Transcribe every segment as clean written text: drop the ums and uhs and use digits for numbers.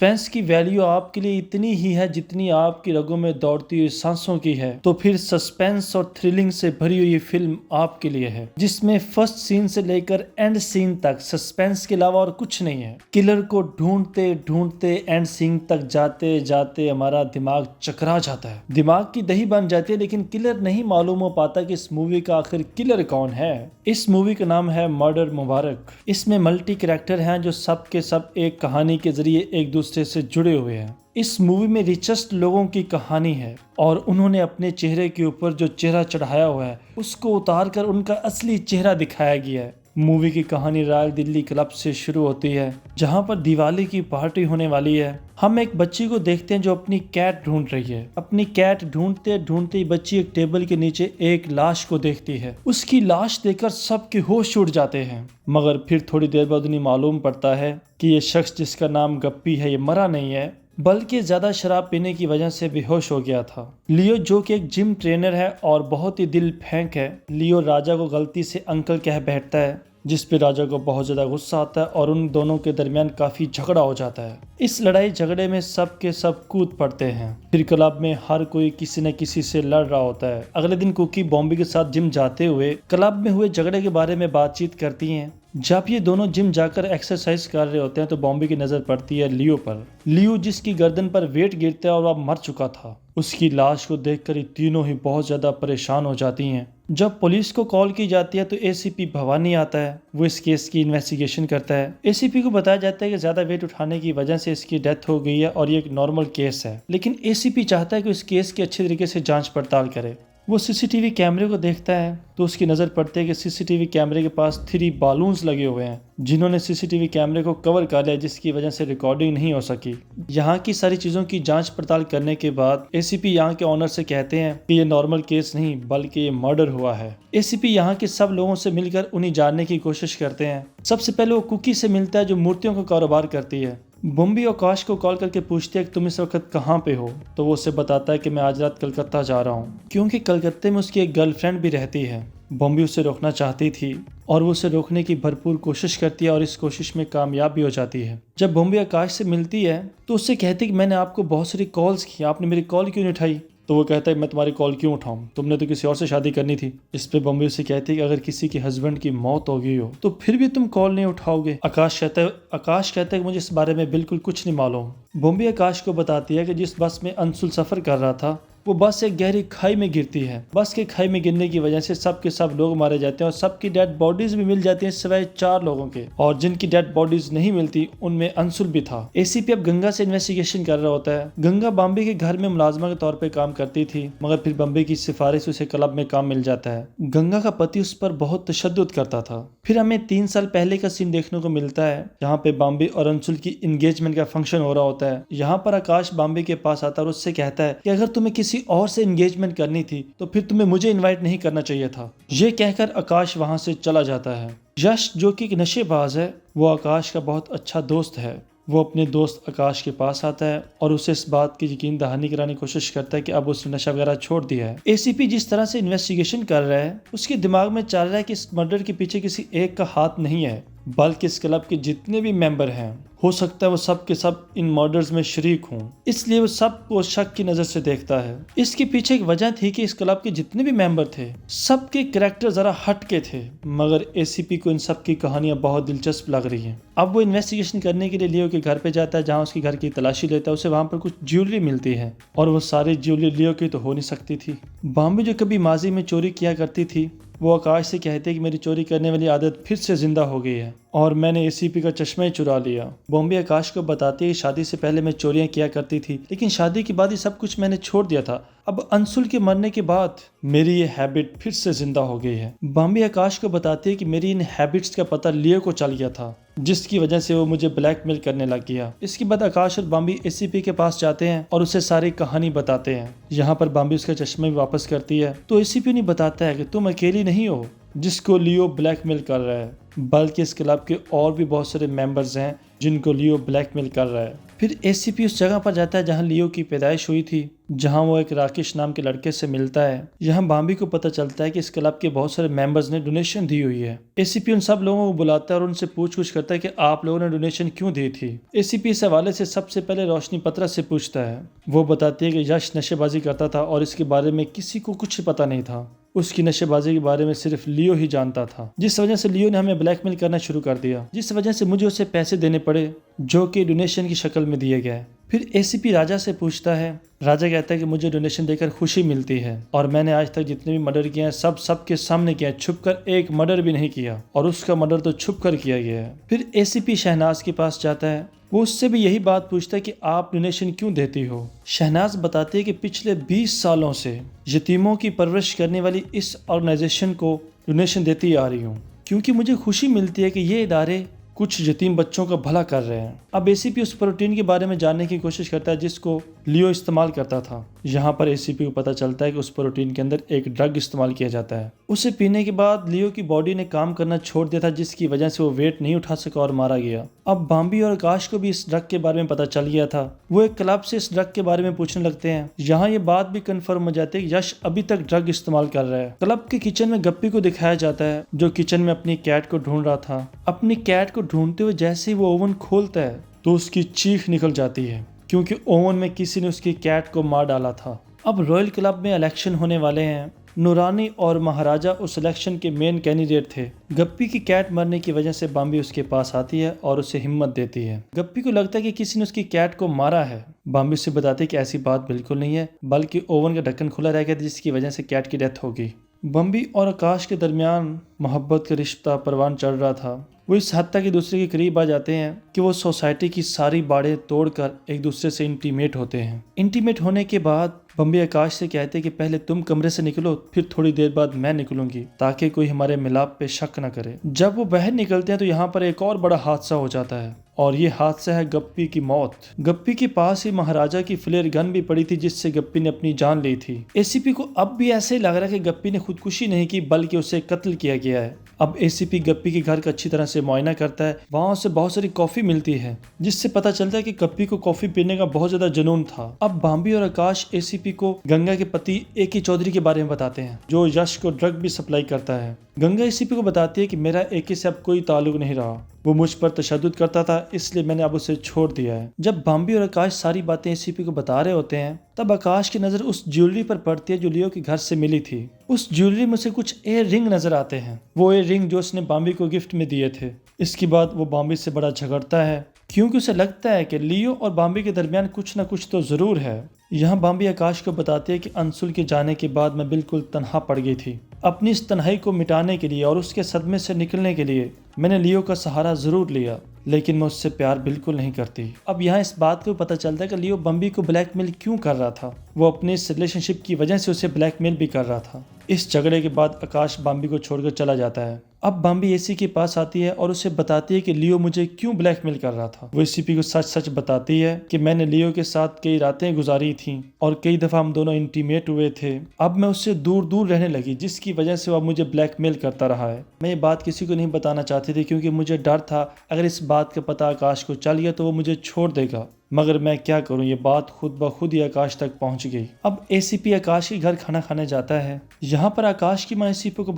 Suspense की value आपके लिए इतनी ही है जितनी आपकी रगों में दौड़ती हुई सांसों की है, तो फिर सस्पेंस और थ्रिलिंग से भरी हुई फिल्म आपके लिए है, जिसमें फर्स्ट सीन से लेकर एंड सीन तक सस्पेंस के अलावा और कुछ नहीं है। किलर को ढूंढते ढूंढते एंड सीन तक जाते जाते हमारा दिमाग चकरा जाता है, दिमाग की दही बन जाती है, लेकिन किलर नहीं मालूम हो पाता कि इस मूवी का आखिर किलर कौन है। इस मूवी का नाम है मर्डर मुबारक। इसमें मल्टी कैरेक्टर हैं जो सब के सब एक कहानी के जरिए एक दूसरे से जुड़े हुए हैं। इस मूवी में रिचेस्ट लोगों की कहानी है और उन्होंने अपने चेहरे के ऊपर जो चेहरा चढ़ाया हुआ है उसको उतार कर उनका असली चेहरा दिखाया गया है। मूवी की कहानी रॉयल दिल्ली क्लब से शुरू होती है, जहां पर दिवाली की पार्टी होने वाली है। हम एक बच्ची को देखते हैं जो अपनी कैट ढूंढ रही है। अपनी कैट ढूंढते ढूंढते बच्ची एक टेबल के नीचे एक लाश को देखती है। उसकी लाश देखकर सबके होश उड़ जाते हैं, मगर फिर थोड़ी देर बाद उन्हें मालूम पड़ता है कि ये शख्स जिसका नाम गप्पी है ये मरा नहीं है, बल्कि ज्यादा शराब पीने की वजह से बेहोश हो गया था। लियो जो कि एक जिम ट्रेनर है और बहुत ही दिल फेंक है, लियो राजा को गलती से अंकल कह बैठता है, जिस पे राजा को बहुत ज्यादा गुस्सा आता है और उन दोनों के दरमियान काफी झगड़ा हो जाता है। इस लड़ाई झगड़े में सब के सब कूद पड़ते हैं। फिर क्लब में हर कोई किसी न किसी से लड़ रहा होता है। अगले दिन कुकी बॉम्बे के साथ जिम जाते हुए क्लब में हुए झगड़े के बारे में बातचीत करती हैं। जब ये दोनों जिम जाकर एक्सरसाइज कर रहे होते हैं तो बॉम्बे की नजर पड़ती है लियो पर। लियो जिसकी गर्दन पर वेट गिरता है और वह मर चुका था। उसकी लाश को देखकर ये तीनों ही बहुत ज्यादा परेशान हो जाती हैं। जब पुलिस को कॉल की जाती है तो एसीपी भवानी आता है। वो इस केस की इन्वेस्टिगेशन करता है। एसीपी को बताया जाता है कि ज्यादा वेट उठाने की वजह से इसकी डेथ हो गई है और ये एक नॉर्मल केस है, लेकिन एसीपी चाहता है कि इस केस की अच्छे तरीके से जांच पड़ताल करे। वो सीसीटीवी कैमरे को देखता है तो उसकी नज़र पड़ती है कि सीसीटीवी कैमरे के पास 3 बालून्स लगे हुए हैं, जिन्होंने सीसीटीवी कैमरे को कवर कर लिया, जिसकी वजह से रिकॉर्डिंग नहीं हो सकी। यहाँ की सारी चीज़ों की जांच पड़ताल करने के बाद एसीपी यहाँ के ऑनर से कहते हैं कि ये नॉर्मल केस नहीं बल्कि ये मर्डर हुआ है। एसीपी यहाँ के सब लोगों से मिलकर उन्हें जानने की कोशिश करते हैं। सबसे पहले वो कुकी से मिलता है जो मूर्तियों का कारोबार करती है। बॉम्बे आकाश को कॉल करके पूछती है कि तुम इस वक्त कहाँ पे हो, तो वो उसे बताता है कि मैं आज रात कलकत्ता जा रहा हूँ, क्योंकि कलकत्ते में उसकी एक गर्लफ्रेंड भी रहती है। बॉम्बे उसे रोकना चाहती थी और वो उसे रोकने की भरपूर कोशिश करती है और इस कोशिश में कामयाब भी हो जाती है। जब बॉम्बे आकाश से मिलती है तो उससे कहती है कि मैंने आपको बहुत सारी कॉल्स की, आपने मेरी कॉल क्यों नहीं उठाई। तो वो कहता है मैं तुम्हारी कॉल क्यों उठाऊं, तुमने तो किसी और से शादी करनी थी। इस पे बॉम्बे उसे कहती है कि अगर किसी के हस्बैंड की मौत हो गई हो तो फिर भी तुम कॉल नहीं उठाओगे। आकाश कहता है कि मुझे इस बारे में बिल्कुल कुछ नहीं मालूम। बॉम्बे आकाश को बताती है कि जिस बस में अंशुल सफर कर रहा था वो बस एक गहरी खाई में गिरती है। बस के खाई में गिरने की वजह से सब के सब लोग मारे जाते हैं और सबकी डेड बॉडीज भी मिल जाती हैं सिवाय 4 लोगों के, और जिनकी डेड बॉडीज नहीं मिलती उनमें अंशुल भी था। एसीपी अब गंगा से इन्वेस्टिगेशन कर रहा होता है। गंगा बॉम्बे के घर में मुलाजमा के तौर पर काम करती थी, मगर फिर बॉम्बे की सिफारिश उसे क्लब में काम मिल जाता है। गंगा का पति उस पर बहुत तशद्दुद करता था। फिर हमें 3 साल पहले का सीन देखने को मिलता है, जहाँ पे बॉम्बे और अंशुल की एंगेजमेंट का फंक्शन हो रहा होता है। यहाँ पर आकाश बॉम्बे के पास आता है और उससे कहता है कि अगर तुम्हें किसी और से एंगेजमेंट करनी थी तो फिर तुम्हें मुझे इनवाइट नहीं करना चाहिए था। ये कहकर आकाश वहां से चला जाता है। यश जो कि एक नशेबाज है, वो आकाश का बहुत अच्छा दोस्त है। वो अपने दोस्त आकाश के पास आता है और उसे इस बात की यकीन दहानी कराने की कोशिश करता है कि अब उसने नशा वगैरह छोड़ दिया है। एसीपी जिस तरह से इन्वेस्टिगेशन कर रहा है उसके दिमाग में चल रहा है कि इस मर्डर के पीछे किसी एक का हाथ नहीं है, बल्कि इस क्लब के जितने भी मेंबर हैं हो सकता है वो सब के सब इन मर्डर्स में शरीक हों, इसलिए वो सबको शक की नजर से देखता है। इसके पीछे एक वजह थी कि इस क्लब के जितने भी मेंबर थे सबके कैरेक्टर जरा हटके थे, मगर एसीपी को इन सब की कहानियां बहुत दिलचस्प लग रही हैं। अब वो इन्वेस्टिगेशन करने के लिए लियो के घर पे जाता है, जहाँ उसके घर की तलाशी लेता है। उसे वहां पर कुछ ज्वेलरी मिलती है और वो सारी ज्वेलरी लियो की तो हो नहीं सकती थी। बॉम्बे जो कभी माजी में चोरी किया करती थी वो आकाश से कहते हैं कि मेरी चोरी करने वाली आदत फिर से जिंदा हो गई है और मैंने एसीपी का चश्मा ही चुरा लिया। बॉम्बे आकाश को बताती है कि शादी से पहले मैं चोरियां किया करती थी, लेकिन शादी के बाद ये सब कुछ मैंने छोड़ दिया था। अब अंशुल के मरने के बाद मेरी ये हैबिट फिर से जिंदा हो गई है। बॉम्बे आकाश को बताती है कि मेरी इन हैबिट्स का पता लियो को चल गया था, जिसकी वजह से वो मुझे ब्लैकमेल करने लग गया। इसके बाद आकाश और बॉम्बे एसीपी के पास जाते हैं और उसे सारी कहानी बताते हैं। यहाँ पर बॉम्बे उसका चश्मा भी वापस करती है तो एसीपी ने बताता है कि तुम अकेली नहीं हो जिसको लियो ब्लैकमेल कर रहा है, बल्कि इस क्लब के और भी बहुत सारे मेंबर्स हैं जिनको लियो ब्लैकमेल कर रहा है। फिर एसीपी उस जगह पर जाता है जहां लियो की पैदाइश हुई थी, जहां वो एक राकेश नाम के लड़के से मिलता है। यहाँ बॉम्बी को पता चलता है कि इस क्लब के बहुत सारे मेंबर्स ने डोनेशन दी हुई है। एसीपी उन सब लोगों को बुलाता है और उनसे पूछ करता है कि आप लोगों ने डोनेशन क्यों दी थी। एसीपी इस हवाले से सबसे पहले रोशनी पत्रा से पूछता है। वो बताती है कि यश नशेबाजी करता था और इसके बारे में किसी को कुछ पता नहीं था। उसकी नशेबाजी के बारे में सिर्फ लियो ही जानता था, जिस वजह से लियो ने हमें ब्लैकमेल करना शुरू कर दिया, जिस वजह से मुझे उसे पैसे देने पड़े जो कि डोनेशन की शक्ल में दिए गए। फिर एसीपी राजा से पूछता है। राजा कहता है कि मुझे डोनेशन देकर खुशी मिलती है और मैंने आज तक जितने भी मर्डर किए हैं सब सबके सामने किया, छुप कर एक मर्डर भी नहीं किया और उसका मर्डर तो छुप कर किया गया है। फिर एसीपी शहनाज के पास जाता है। वो उससे भी यही बात पूछता है कि आप डोनेशन क्यों देती हो। शहनाज बताती है कि पिछले 20 सालों से यतीमों की परवरिश करने वाली इस ऑर्गेनाइजेशन को डोनेशन देती आ रही हूँ, क्योंकि मुझे खुशी मिलती है कि ये इदारे कुछ यतीम बच्चों का भला कर रहे हैं। अब एसीपी उस प्रोटीन के बारे में जानने की कोशिश करता है जिसको लियो इस्तेमाल करता था। यहाँ पर एसीपी को पता चलता है कि उस प्रोटीन के अंदर एक ड्रग इस्तेमाल किया जाता है। उसे पीने के बाद लियो की बॉडी ने काम करना छोड़ दिया था, जिसकी वजह से वो वेट नहीं उठा सका और मारा गया। अब बॉम्बी और आकाश को भी इस ड्रग के बारे में पता चल गया था। वो एक क्लब से इस ड्रग के बारे में पूछने लगते हैं। यहाँ ये बात भी कंफर्म हो जाती है कि यश अभी तक ड्रग इस्तेमाल कर रहा है। क्लब के किचन में गप्पी को दिखाया जाता है जो किचन में अपनी कैट को ढूंढ रहा था। अपनी कैट को ढूंढते हुए जैसे ही वो ओवन खोलता है तो उसकी चीख निकल जाती है, क्योंकि ओवन में किसी ने उसकी कैट को मार डाला था। अब रॉयल क्लब में इलेक्शन होने वाले हैं। नूरानी और महाराजा उस इलेक्शन के मेन कैंडिडेट थे। गप्पी की कैट मरने की वजह से बॉम्बी उसके पास आती है और उसे हिम्मत देती है। गप्पी को लगता है कि किसी ने उसकी कैट को मारा है। बॉम्बी उसे बताती है कि ऐसी बात बिल्कुल नहीं है, बल्कि ओवन का ढक्कन खुला रह गया था जिसकी वजह से कैट की डेथ होगी। बॉम्बी और आकाश के दरमियान मोहब्बत का रिश्ता परवान चढ़ रहा था। वो इस हद तक एक दूसरे के करीब आ जाते हैं कि वो सोसाइटी की सारी बाड़ें तोड़कर एक दूसरे से इंटीमेट होते हैं। इंटीमेट होने के बाद बॉम्बे आकाश से कहते हैं कि पहले तुम कमरे से निकलो, फिर थोड़ी देर बाद मैं निकलूंगी, ताकि कोई हमारे मिलाप पे शक न करे। जब वो बाहर निकलते हैं तो यहाँ पर एक और बड़ा हादसा हो जाता है और ये हादसा है गप्पी की मौत। गप्पी के पास ही महाराजा की फ्लेयर गन भी पड़ी थी जिससे गप्पी ने अपनी जान ली थी। एसीपी को अब भी ऐसे ही लग रहा है कि गप्पी ने खुदकुशी नहीं की बल्कि उसे कत्ल किया गया है। अब एसीपी गप्पी के घर का अच्छी तरह से मुआयना करता है। वहाँ उसे बहुत सारी कॉफी मिलती है जिससे पता चलता है कि गप्पी को कॉफी पीने का बहुत ज्यादा जुनून था। अब बॉम्बी और आकाश एसीपी को गंगा के पति एके चौधरी के बारे में बताते हैं जो यश को ड्रग भी सप्लाई करता है। गंगा एसीपी को बताती है कि मेरा एके से अब कोई ताल्लुक नहीं रहा, वो मुझ पर तशद्दुद करता था, इसलिए मैंने अब उसे छोड़ दिया है। जब बॉम्बी और आकाश सारी बातें एसीपी को बता रहे होते हैं तब आकाश की नजर उस ज्वेलरी पर पड़ती है जो लियो के घर से मिली थी। उस ज्वेलरी में उसे कुछ एयर रिंग नजर आते हैं, वो एयर रिंग जो उसने बॉम्बी को गिफ्ट में दिए थे। इसके बाद वो बॉम्बी से बड़ा झगड़ता है क्योंकि उसे लगता है कि लियो और बॉम्बी के दरमियान कुछ न कुछ तो जरूर है। यहाँ बॉम्बी आकाश को बताती है कि अंशुल के जाने के बाद मैं बिल्कुल तन्हा पड़ गई थी। अपनी इस तन्हाई को मिटाने के लिए और उसके सदमे से निकलने के लिए मैंने लियो का सहारा जरूर लिया, लेकिन मैं उससे प्यार बिल्कुल नहीं करती। अब यहाँ इस बात को पता चलता है कि लियो बॉम्बी को ब्लैकमेल क्यों कर रहा था। वो अपनी इस रिलेशनशिप की वजह से उसे ब्लैकमेल भी कर रहा था। इस झगड़े के बाद आकाश बॉम्बी को छोड़कर चला जाता है। अब बॉम्बी एसी के पास आती है और उसे बताती है कि लियो मुझे क्यों ब्लैकमेल कर रहा था। वो एसीपी को सच सच बताती है कि मैंने लियो के साथ कई रातें गुजारी थी और कई दफा हम दोनों इंटीमेट हुए थे। अब मैं उससे दूर दूर रहने लगी जिसकी वजह से वो मुझे ब्लैकमेल करता रहा है। मैं ये बात किसी को नहीं बताना चाहती थी क्योंकि मुझे डर था अगर इस बात का पता आकाश को चल गया तो वो मुझे छोड़ देगा, मगर मैं क्या करूं, ये बात खुद ब खुद ही आकाश तक पहुंच गई। अब एसीपी आकाश के घर खाना खाने जाता है। यहाँ पर आकाश की माँ एसीपी को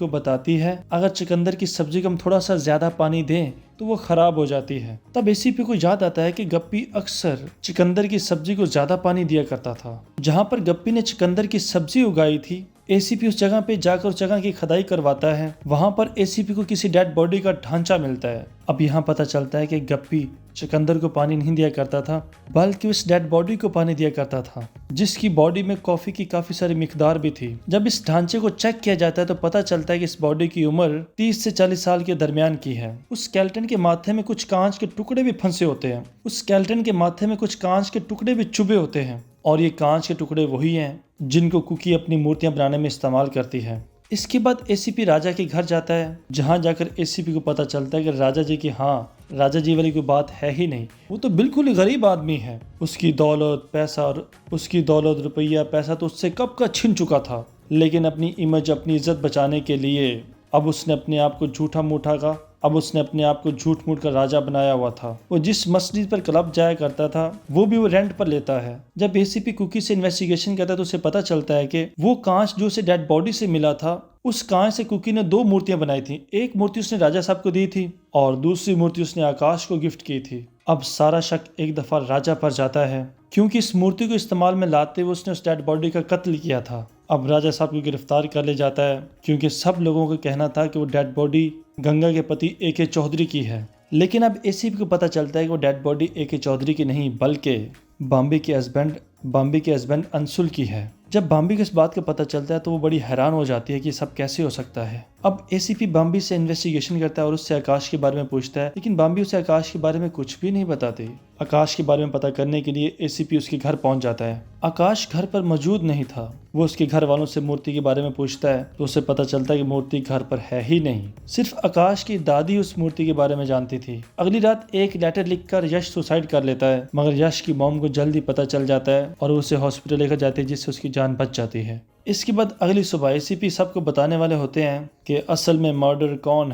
बताती है अगर चुकंदर की सब्जी को हम थोड़ा सा ज्यादा पानी दें तो वो खराब हो जाती है। तब एसीपी को याद आता है कि गप्पी अक्सर चुकंदर की सब्जी को ज्यादा पानी दिया करता था। जहाँ पर गप्पी ने चुकंदर की सब्जी उगाई थी, एसीपी उस जगह पे जाकर उस जगह की खुदाई करवाता है। वहां पर एसीपी को किसी डेड बॉडी का ढांचा मिलता है। अब यहाँ पता चलता है कि गप्पी चुकंदर को पानी नहीं दिया करता था बल्कि उस डेड बॉडी को पानी दिया करता था जिसकी बॉडी में कॉफी की काफी सारी मिकदार भी थी। जब इस ढांचे को चेक किया जाता है तो पता चलता है कि इस बॉडी की उम्र 30 से 40 साल के दरमियान की है। उस स्केलेटन के माथे में कुछ कांच के टुकड़े भी फंसे होते हैं। उस स्केलेटन के माथे में कुछ कांच के टुकड़े भी चुभे होते हैं और ये कांच के टुकड़े वही हैं जिनको कुकी अपनी मूर्तियां बनाने में इस्तेमाल करती है। इसके बाद एसीपी राजा के घर जाता है जहां जाकर एसीपी को पता चलता है कि राजा जी की राजा जी वाली कोई बात है ही नहीं, वो तो बिल्कुल ही गरीब आदमी है। उसकी दौलत रुपया पैसा तो उससे कब का छिन चुका था, लेकिन अपनी इमेज अपनी इज्जत बचाने के लिए अब उसने अपने आप को झूठा मूठा का अब उसने अपने आप को झूठ मूठ कर राजा बनाया हुआ था। वो जिस मस्जिद पर क्लब जाया करता था वो भी वो रेंट पर लेता है। जब एसीपी कुकी से इन्वेस्टिगेशन करता है तो उसे पता चलता है कि वो कांच जो उसे डेड बॉडी से मिला था, उस कांच से कुकी ने 2 मूर्तियां बनाई थी। एक मूर्ति उसने राजा साहब को दी थी और दूसरी मूर्ति उसने आकाश को गिफ्ट की थी। अब सारा शक एक दफा राजा पर जाता है क्योंकि इस मूर्ति को इस्तेमाल में लाते हुए उसने उस डेड बॉडी का कत्ल किया था। अब राजा साहब को गिरफ्तार कर ले जाता है क्योंकि सब लोगों का कहना था कि वो डेड बॉडी गंगा के पति ए.के. चौधरी की है। लेकिन अब एसीपी को पता चलता है कि वो डेड बॉडी ए.के. चौधरी की नहीं बल्कि बॉम्बे के हस्बैंड अंशुल की है। जब बॉम्बे को इस बात का पता चलता है तो वो बड़ी हैरान हो जाती है कि सब कैसे हो सकता है। अब एसीपी बॉम्बे से इन्वेस्टिगेशन करता है और उससे आकाश के बारे में पूछता है, लेकिन बॉम्बे उसे आकाश के बारे में कुछ भी नहीं बताती। आकाश के बारे में पता करने के लिए एसीपी उसके घर पहुंच जाता है। आकाश घर पर मौजूद नहीं था। वो उसके घर वालों से मूर्ति के बारे में पूछता है तो उसे पता चलता है कि मूर्ति घर पर है ही नहीं। सिर्फ आकाश की दादी उस मूर्ति के बारे में जानती थी। अगली रात एक लेटर लिखकर यश सुसाइड कर लेता है, मगर यश की मॉम को जल्दी पता चल जाता है और उसे हॉस्पिटल लेकर जाती है जिससे उसकी जान बच जाती है। इसके बाद अगली सुबह एसीपी सबको बताने वाले होते हैं कि असल में मर्डर कौन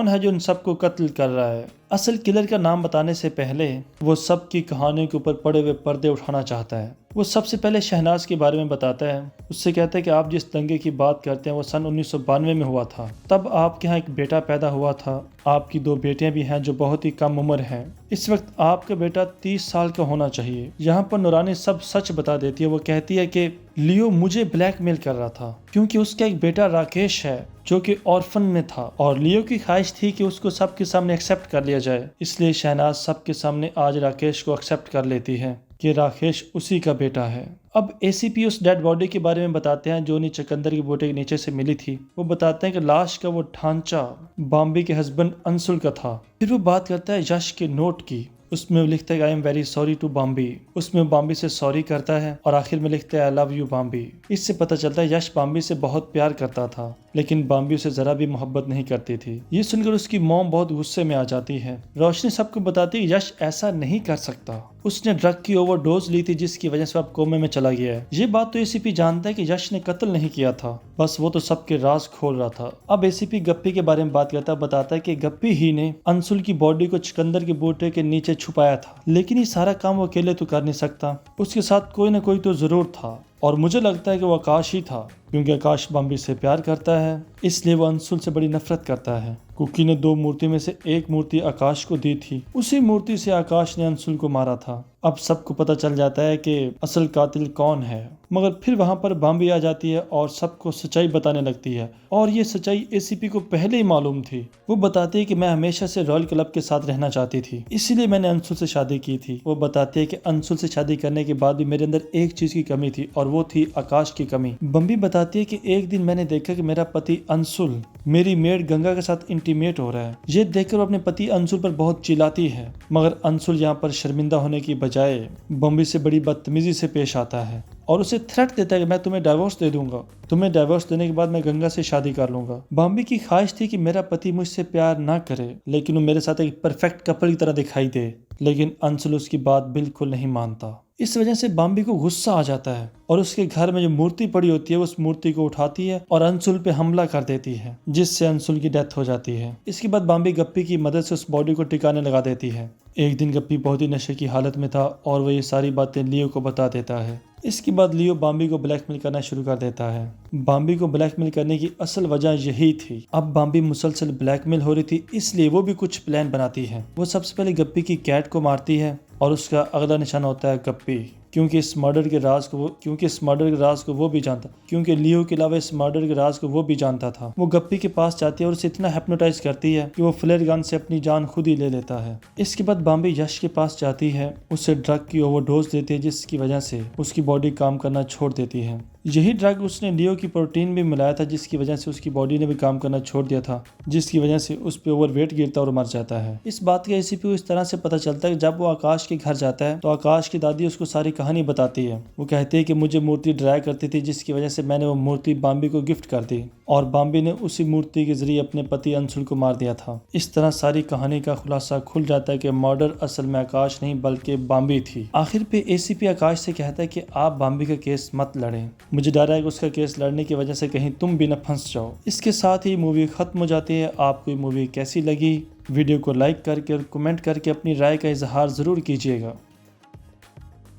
है जो इन सबको कत्ल कर रहा है। असल किलर का नाम बताने से पहले वो सब की कहानी के ऊपर पड़े हुए पर्दे उठाना चाहता है। वो सबसे पहले शहनाज के बारे में बताता है। उससे कहता है कि आप जिस दंगे की बात करते हैं वो सन 1992 में हुआ था। तब आपके यहाँ एक बेटा पैदा हुआ था। आपकी 2 बेटियां भी हैं जो बहुत ही कम उम्र हैं। इस वक्त आपका बेटा 30 साल का होना चाहिए। यहाँ पर नूरानी सब सच बता देती है। वो कहती है कि लियो मुझे ब्लैकमेल कर रहा था क्योंकि उसका एक बेटा राकेश है जो कि ऑर्फन में था और लियो की ख्वाहिश थी कि उसको सबके सामने एक्सेप्ट कर लिया जाए। इसलिए शहनाज सबके सामने आज राकेश को एक्सेप्ट कर लेती है कि राकेश उसी का बेटा है। अब एसीपी उस डेड बॉडी के बारे में बताते हैं जो चकंदर के बूटे के नीचे से मिली थी। वो बताते हैं कि लाश का वो ढांचा बॉम्बे के हस्बैंड अंशुल का था। फिर वो बात करता है यश के नोट की। उसमें वो लिखता है I am very sorry to Bombay. उसमें बॉम्बे से सॉरी करता है और आखिर में लिखता है आई लव यू बॉम्बे। इससे पता चलता है यश बॉम्बे से बहुत प्यार करता था लेकिन बॉम्बे उसे जरा भी मोहब्बत नहीं करती थी। ये सुनकर उसकी मॉम बहुत गुस्से में आ जाती है। रोशनी सबको बताती है यश ऐसा नहीं कर सकता, उसने ड्रग की ओवरडोज ली थी जिसकी वजह से अब कोमे में चला गया है। ये बात तो एसीपी जानता है कि यश ने कत्ल नहीं किया था, बस वो तो सबके राज खोल रहा था। अब एसीपी गप्पी के बारे में बात करता है। बताता है कि गप्पी ही ने अंशुल की बॉडी को चकंदर के बूटे के नीचे छुपाया था, लेकिन ये सारा काम वो अकेले तो कर नहीं सकता, उसके साथ कोई ना कोई तो जरूर था और मुझे लगता है कि वो आकाश ही था क्योंकि आकाश बॉम्बे से प्यार करता है, इसलिए वो अंशुल से बड़ी नफरत करता है। कुकी ने 2 मूर्ति में से एक मूर्ति आकाश को दी थी। उसी मूर्ति से आकाश ने अंशुल को मारा था। अब सबको पता चल जाता है कि असल कातिल कौन है, मगर फिर वहां पर बॉम्बे आ जाती है और सबको सच्चाई बताने लगती है और ये सच्चाई एसीपी को पहले ही मालूम थी। वो बताती है कि मैं हमेशा से रॉयल क्लब के साथ रहना चाहती थी, इसीलिए मैंने अंशुल से शादी की थी। वो बताती है कि अंशुल से शादी करने के बाद भी मेरे अंदर एक चीज की कमी थी और वो थी आकाश की कमी। बॉम्बे बताती है कि एक दिन मैंने देखा कि मेरा पति अंशुल मेरी मेड गंगा के साथ इंटीमेट हो रहा है। ये देखकर वो अपने पति अंशुल पर बहुत चिल्लाती है, मगर अंशुल यहाँ पर शर्मिंदा होने की बजाय बॉम्बे से बड़ी बदतमीजी से पेश आता है और उसे थ्रेट देता है कि मैं तुम्हें डाइवोर्स दे दूंगा, तुम्हें डाइवोर्स देने के बाद मैं गंगा से शादी कर लूंगा। बॉम्बे की ख्वाहिश थी कि मेरा पति मुझसे प्यार ना करे लेकिन वो मेरे साथ एक परफेक्ट कपल की तरह दिखाई दे, लेकिन अंशुल उसकी बात बिल्कुल नहीं मानता। इस वजह से बॉम्बे को गुस्सा आ जाता है और उसके घर में जो मूर्ति पड़ी होती है उस मूर्ति को उठाती है और अंशुल पे हमला कर देती है जिससे अंशुल की डेथ हो जाती है। इसके बाद बॉम्बे गप्पी की मदद से उस बॉडी को टिकाने लगा देती है। एक दिन गप्पी बहुत ही नशे की हालत में था और वो ये सारी बातें लियो को बता देता है। इसके बाद लियो बॉम्बे को ब्लैकमेल करना शुरू कर देता है। बॉम्बे को ब्लैकमेल करने की असल वजह यही थी। अब बॉम्बे मुसलसल ब्लैकमेल हो रही थी, इसलिए वो भी कुछ प्लान बनाती है। वो सबसे पहले गप्पी की कैट को मारती है और उसका अगला निशाना होता है गप्पी, क्योंकि इस मर्डर के राज को वो भी जानता, क्योंकि लियो के अलावा इस मर्डर के राज को वो भी जानता था। वो गप्पी के पास जाती है और उसे इतना हिप्नोटाइज करती है कि वो फ्लेयर गन से अपनी जान खुद ही ले लेता है। इसके बाद बॉम्बे यश के पास जाती है, उसे ड्रग की ओवरडोज देती है जिसकी वजह से उसकी बॉडी काम करना छोड़ देती है। यही ड्रग उसने लियो की प्रोटीन भी मिलाया था जिसकी वजह से उसकी बॉडी ने भी काम करना छोड़ दिया था, जिसकी वजह से उस पे ओवरवेट गिरता और मर जाता है। इस बात का एसीपी को इस तरह से पता चलता है कि जब वो आकाश के घर जाता है तो आकाश की दादी उसको सारी कहानी बताती है। वो कहती है कि मुझे मूर्ति ड्राई करती थी जिसकी वजह से मैंने वो मूर्ति बॉम्बे को गिफ्ट कर दी और बॉम्बे ने उसी मूर्ति के जरिए अपने पति अंशुल को मार दिया था। इस तरह सारी कहानी का खुलासा खुल जाता है कि मर्डर असल में आकाश नहीं बल्कि बॉम्बे थी। आखिर पे एसीपी आकाश से कहता है कि आप बॉम्बे का केस मत लड़ें, मुझे डर है कि उसका केस लड़ने की वजह से कहीं तुम भी न फंस जाओ। इसके साथ ही मूवी खत्म हो जाती है। आपको ये मूवी कैसी लगी? वीडियो को लाइक करके और कमेंट करके अपनी राय का इजहार ज़रूर कीजिएगा।